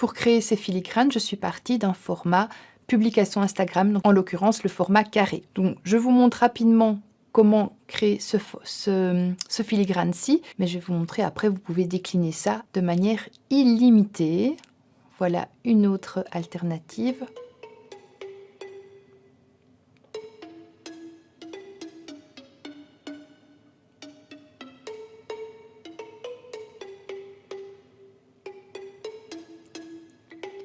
Pour créer ces filigranes, je suis partie d'un format publication Instagram, donc en l'occurrence le format carré. Donc je vous montre rapidement comment créer ce filigrane-ci, mais je vais vous montrer après, vous pouvez décliner ça de manière illimitée. Voilà une autre alternative.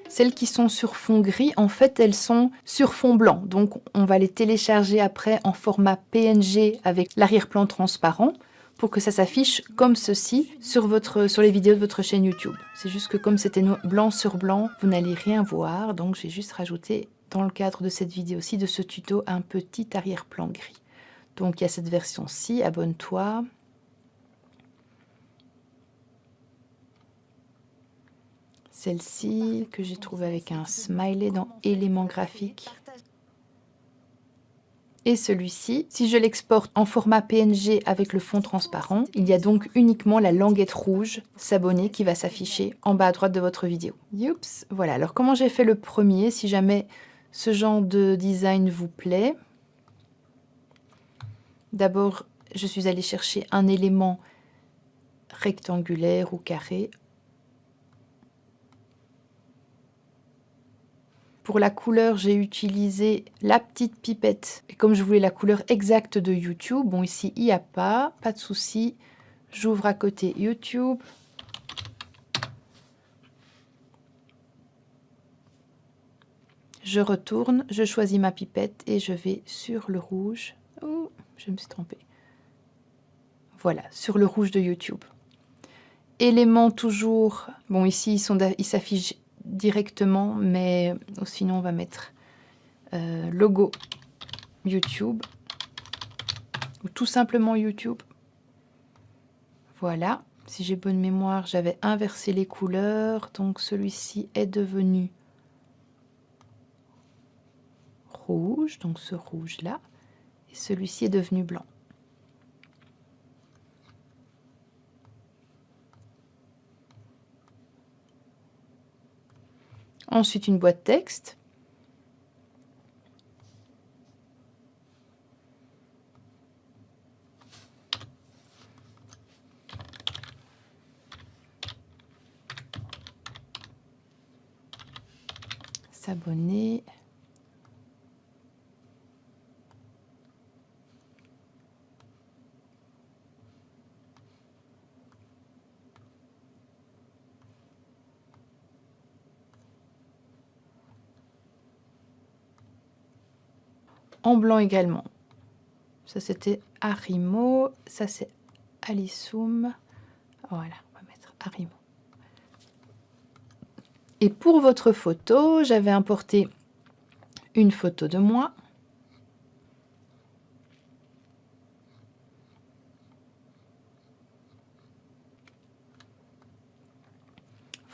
Celles qui sont sur fond gris, en fait, elles sont sur fond blanc. Donc, on va les télécharger après en format PNG avec l'arrière-plan transparent pour que ça s'affiche comme ceci sur les vidéos de votre chaîne YouTube. C'est juste que comme c'était blanc sur blanc, vous n'allez rien voir. Donc, j'ai juste rajouté dans le cadre de cette vidéo-ci, de ce tuto, un petit arrière-plan gris. Donc, il y a cette version-ci, abonne-toi. Celle-ci que j'ai trouvée avec un smiley dans éléments graphiques. Et celui-ci, si je l'exporte en format PNG avec le fond transparent, il y a donc uniquement la languette rouge s'abonner qui va s'afficher en bas à droite de votre vidéo. Youps, voilà. Alors comment j'ai fait le premier, si jamais ce genre de design vous plaît. D'abord, je suis allée chercher un élément rectangulaire ou carré. Pour la couleur, j'ai utilisé la petite pipette. Et comme je voulais la couleur exacte de YouTube, bon ici il n'y a pas de souci. J'ouvre à côté YouTube. Je retourne, je choisis ma pipette et je vais sur le rouge. Oh, je me suis trompée. Voilà, sur le rouge de YouTube. Éléments toujours, bon ici ils s'affichent directement, mais sinon on va mettre logo YouTube ou tout simplement YouTube. Voilà, si j'ai bonne mémoire, j'avais inversé les couleurs, donc celui-ci est devenu rouge, donc ce rouge là, et celui-ci est devenu blanc. Ensuite une boîte texte. S'abonner. En blanc également. Ça c'était Arimo, ça c'est Alisum. Voilà, on va mettre Arimo. Et pour votre photo, j'avais importé une photo de moi.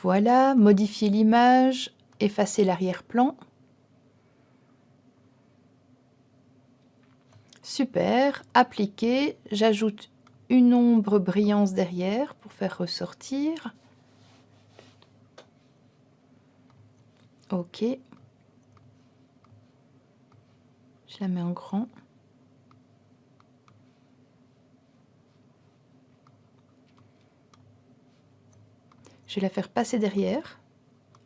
Voilà, modifier l'image, effacer l'arrière-plan. Super, appliquer, j'ajoute une ombre brillance derrière pour faire ressortir. Ok. Je la mets en grand. Je vais la faire passer derrière,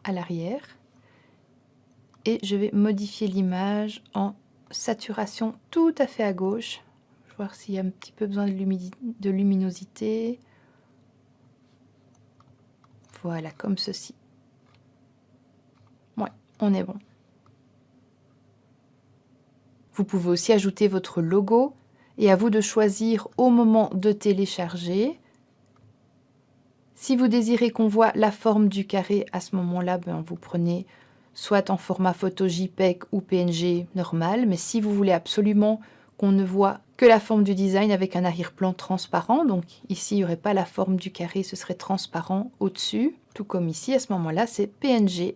à l'arrière. Et je vais modifier l'image en saturation tout à fait à gauche. Je vais voir s'il y a un petit peu besoin de luminosité. Voilà, comme ceci. Ouais, on est bon. Vous pouvez aussi ajouter votre logo et à vous de choisir au moment de télécharger. Si vous désirez qu'on voit la forme du carré, à ce moment-là, vous prenez soit en format photo JPEG ou PNG normal, mais si vous voulez absolument qu'on ne voit que la forme du design avec un arrière-plan transparent, donc ici il n'y aurait pas la forme du carré, ce serait transparent au-dessus, tout comme ici, à ce moment-là c'est PNG,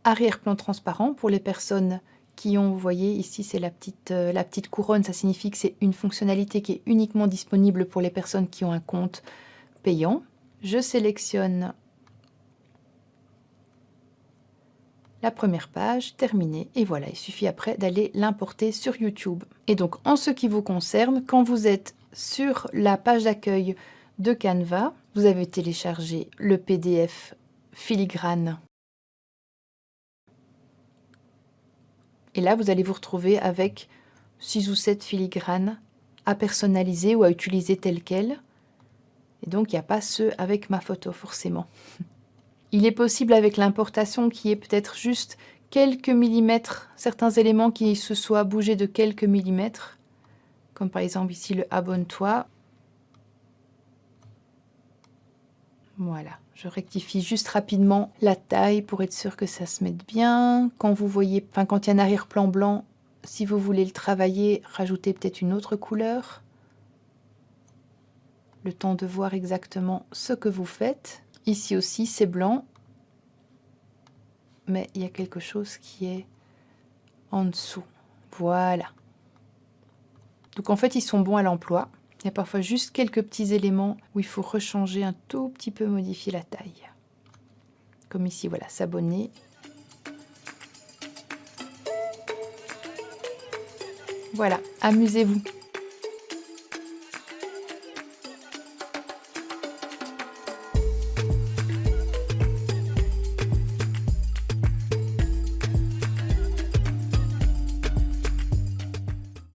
arrière-plan transparent pour les personnes qui ont, vous voyez ici c'est la petite couronne, ça signifie que c'est une fonctionnalité qui est uniquement disponible pour les personnes qui ont un compte payant. Je sélectionne La première page, terminée. Et voilà, il suffit après d'aller l'importer sur YouTube. Et donc, en ce qui vous concerne, quand vous êtes sur la page d'accueil de Canva, vous avez téléchargé le PDF filigrane. Et là, vous allez vous retrouver avec 6 ou 7 filigranes à personnaliser ou à utiliser tels quels. Et donc, il n'y a pas ceux avec ma photo, forcément. Il est possible avec l'importation qu'il y ait peut-être juste quelques millimètres, certains éléments qui se soient bougés de quelques millimètres, comme par exemple ici le abonne-toi. Voilà, je rectifie juste rapidement la taille pour être sûr que ça se mette bien. Quand vous voyez, quand il y a un arrière-plan blanc, si vous voulez le travailler, rajoutez peut-être une autre couleur. Le temps de voir exactement ce que vous faites. Ici aussi, c'est blanc. Mais il y a quelque chose qui est en dessous. Voilà. Donc en fait, ils sont bons à l'emploi. Il y a parfois juste quelques petits éléments où il faut rechanger un tout petit peu, modifier la taille. Comme ici, voilà, s'abonner. Voilà, amusez-vous.